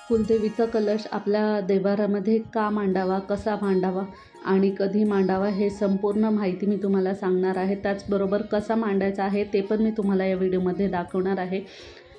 कुलदेवीचा कलश आपल्या देवाऱ्यामध्ये का मांडावा, कसा मांडावा आणि कधी मांडावा हे संपूर्ण माहिती मी तुम्हाला सांगणार आहे. त्याचबरोबर कसा मांडायचा आहे ते पण मी तुम्हाला या व्हिडिओमध्ये दाखवणार आहे.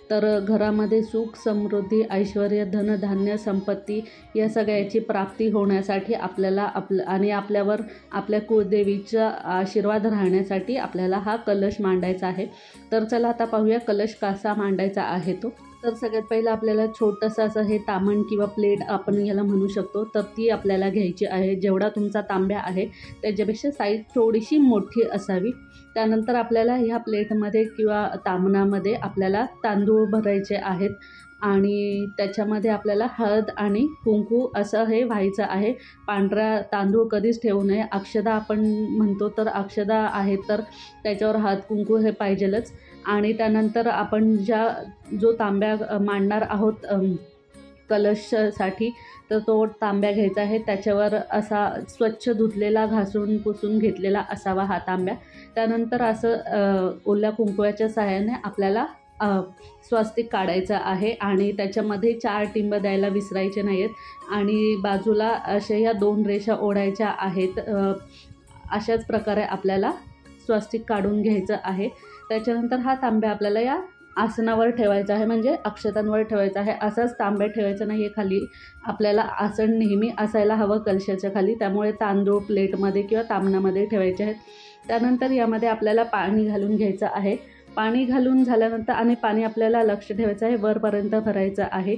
तर घरामध्ये सुख, समृद्धी, ऐश्वर्य, धनधान्य, संपत्ती या सगळ्याची प्राप्ती होण्यासाठी आपल्याला आणि आपल्यावर आपल्या कुलदेवीचा आशीर्वाद राहण्यासाठी आपल्याला हा कलश मांडायचा आहे. तर चला आता पाहूया कलश कसा मांडायचा आहे तो. तर सगळ्यात पहिलं आपल्याला छोटंसं असं हे तामण किंवा प्लेट आपण याला म्हणू शकतो, तर ती आपल्याला घ्यायची आहे. जेवढा तुमचा तांब्या आहे त्याच्यापेक्षा साईज थोडीशी मोठी असावी. त्यानंतर आपल्याला ह्या प्लेटमध्ये किंवा तामणामध्ये आपल्याला तांदूळ भरायचे आहेत आणि त्याच्यामध्ये आपल्याला हळद आणि कुंकू असं हे व्हायचं आहे. पांढरा तांदूळ कधीच ठेवू नये. अक्षदा आपण म्हणतो तर अक्षदा आहे तर त्याच्यावर हळद कुंकू हे पाहिजेलच. आणि त्यानंतर आपण जो तांब्या मांडणार आहोत कलशसाठी, तर तो तांब्या घ्यायचा आहे. त्याच्यावर असा स्वच्छ धुतलेला, घासून पुसून घेतलेला असावा हा तांब्या. त्यानंतर असं ओल्या कुंकवाच्या सहाय्याने आपल्याला स्वस्तिक काढायचं आहे आणि त्याच्यामध्ये 4 टिंब द्यायला विसरायचे नाहीत आणि बाजूला अशा ह्या 2 रेषा ओढायच्या आहेत. अशाच प्रकारे आपल्याला स्वस्तिक काढून घ्यायचं आहे. त्याच्यानंतर हा तांब्या आपल्याला या आसनावर ठेवायचा आहे, म्हणजे अक्षतांवर ठेवायचा आहे. असाच तांब्या ठेवायचा नाही आहे खाली. आपल्याला आसन नेहमी असायला हवं कलशाच्या खाली, त्यामुळे तांदूळ प्लेटमध्ये किंवा तामणामध्ये ठेवायचे आहेत. त्यानंतर यामध्ये आपल्याला पाणी घालून घ्यायचं आहे. पाणी घालून झाल्यानंतर आणि पाणी आपल्याला लक्ष ठेवायचं आहे, वरपर्यंत भरायचं आहे.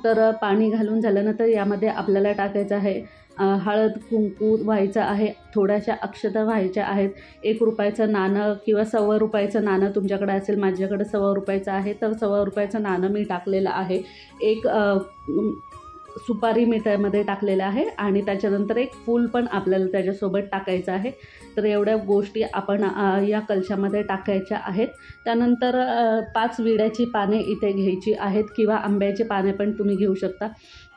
तर पाणी घालून झाल्यानंतर यामध्ये आपल्याला टाकायचं आहे हळद कुंकू व्हायचं आहे, थोड्याशा अक्षता व्हायच्या आहेत. 1 रुपयाचं नाणं किंवा ₹1.25 नाणं तुमच्याकडे असेल, माझ्याकडे ₹1.25 आहे तर ₹1.25 नाणं मी टाकलेलं आहे. एक सुपारी मी त्यामध्ये टाकलेलं आहे आणि त्याच्यानंतर एक फूल पण आपल्याला त्याच्यासोबत टाकायचं आहे. तर एवढ्या गोष्टी आपण या कलशामध्ये टाकायच्या आहेत. त्यानंतर 5 विड्याची पाने इथे घ्यायची आहेत किंवा आंब्याची पाने पण तुम्ही घेऊ शकता.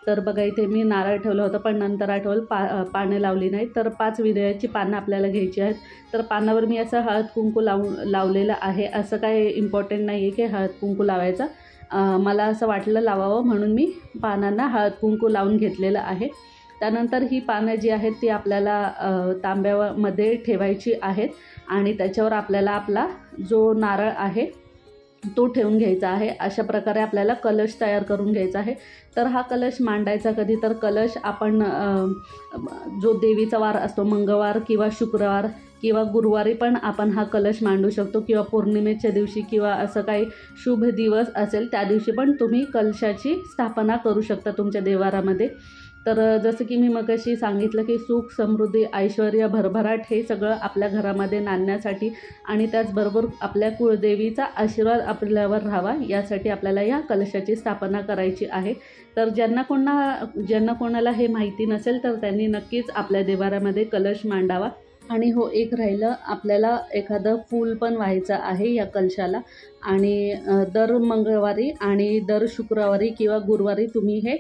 तर बघा इथे मी नारळ ठेवलं होतं पण नंतर आठवलं पाने लावली नाही. तर 5 विड्याची पानं आपल्याला घ्यायची आहेत. तर पानावर मी असं हळद कुंकू लावलेलं आहे. असं काही इम्पॉर्टंट नाही आहे की हळद कुंकू लावायचा. मला असं वाटलं लावावं म्हणून मी पानांना हळद कुंकू लावून घेतलेलं आहे. त्यानंतर ही पानं जी आहेत ती आपल्याला तांब्यामध्ये ठेवायची आहेत आणि त्याच्यावर आपल्याला आपला जो नारळ आहे तो ठेवून घ्यायचा आहे. अशा प्रकारे आपल्याला कलश तयार करून घ्यायचा आहे. तर हा कलश मांडायचा कधी, तर कलश आपण जो देवीचा वार असतो मंगळवार किंवा शुक्रवार किंवा गुरुवारी पण आपण हा कलश मांडू शकतो किंवा पौर्णिमेच्या दिवशी किंवा असं काही शुभ दिवस असेल त्या दिवशी पण तुम्ही कलशाची स्थापना करू शकता तुमच्या देवारामध्ये. तर जसं की मी मगाशी सांगितलं की सुख, समृद्धी, ऐश्वर्य, भरभराट हे सगळं आपल्या घरामध्ये नांदण्यासाठी आणि त्याचबरोबर आपल्या कुळदेवीचा आशीर्वाद आपल्यावर राहावा यासाठी आपल्याला या कलशाची स्थापना करायची आहे. तर ज्यांना कोणाला हे माहिती नसेल तर त्यांनी नक्कीच आपल्या देवाऱ्यामध्ये कलश मांडावा. आणि हो, एक राहिलं, आपल्याला एखादं फूल पण व्हायचं आहे या कलशाला आणि दर मंगळवारी आणि दर शुक्रवारी किंवा गुरुवारी तुम्ही हे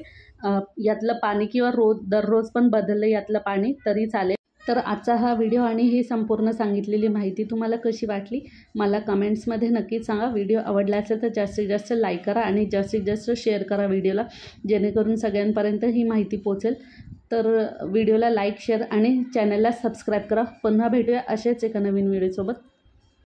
यातलं पाणी किंवा दररोज पण बदललं यातलं पाणी तरी चालेल. तर आजचा हा व्हिडिओ आणि ही संपूर्ण सांगितलेली माहिती तुम्हाला कशी वाटली मला कमेंट्समध्ये नक्कीच सांगा. व्हिडिओ आवडला असेल तर जास्तीत जास्त लाईक करा आणि जास्तीत जास्त शेअर करा व्हिडिओला, जेणेकरून सगळ्यांपर्यंत ही माहिती पोचेल. तर व्हिडिओला लाईक, शेअर आणि चॅनलला सबस्क्राईब करा. पुन्हा भेटूया असेच एका नवीन व्हिडिओसोबत.